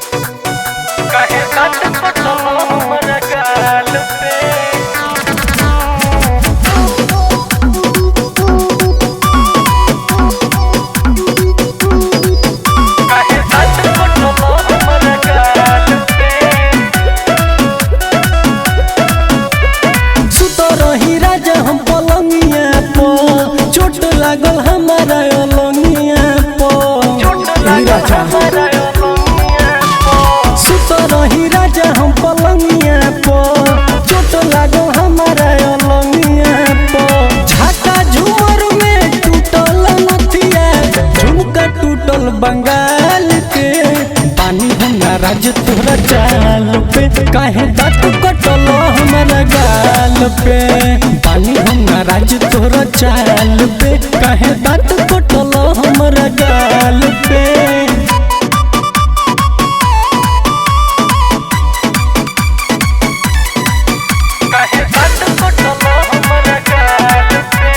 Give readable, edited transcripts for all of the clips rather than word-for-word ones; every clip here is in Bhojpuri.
काहे बात पटलो हमरा गाल पे काहे बात पटलो हमरा गाल पे सुतो रही राजा हम पलंगिया पर चोट लागल हमारा अलंगिया पर सुतो रही राजा हम पलंगिया पर चोट लागल हमारा अलंगिया पर झाका झूमर में टूटल नथिया झुमका टूटल बंगाल के पानी हमरा राज तोरा चाल पे काहे दांत कटल हमारा गाल पे पानी हमरा राज तोरा चाल पे काहे दांत कटल हमारा गाल पे काहे बात पटलो हमरा गाल पे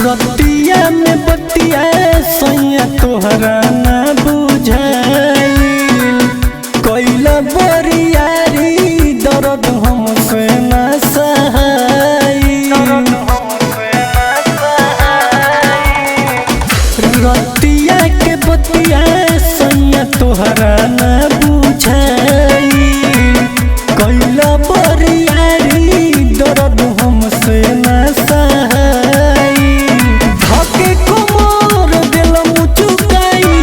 रतिया में बतिया सैया तोहरा ना बुझाइल कैला बरियारी दर्द हमसे ना सहाइल रतिया के बतिया सैया तोहरा ना बुझाइल कैला बरियारी दर्द हमसे ना सहाइल धके कोमर दिल मुचुकाई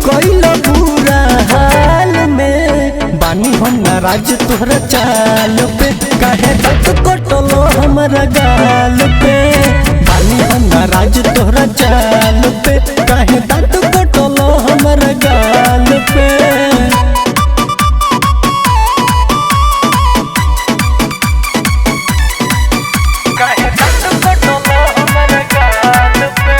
कैला बुरा हाल में बानी हम नाराज तोहरा चाल पे काहे तक कटलो हमारा गाल पे बानी हम नाराज तोहरा चाल पे काहे तक कटलो हमारा गाल पे काहे बात पटलो हमरा गाल पे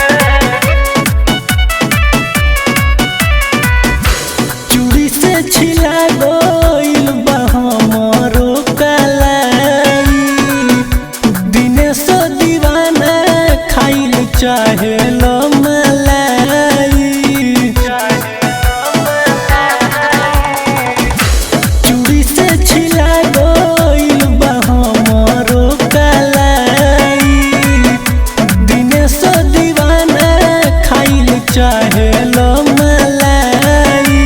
चूड़ी से छिला गइल बा हमरो कलाई दिनेश दीवाना खाइल चाहे लो मलाई चूड़ी से छिला गइल बा हमरो कलाई दिनेश दीवाना खाइल चाहे लो मलाई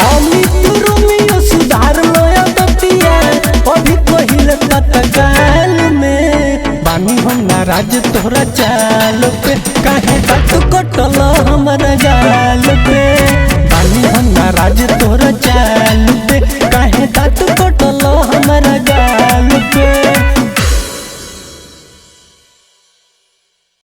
अमित रोमियो सुधार लोया दतिया अभी कहिल तत्काल में बानी हम नाराज तोहरा चाल पे काहे तक कटल हमारा गाल पे बानी हम नाराज तोहरा चाल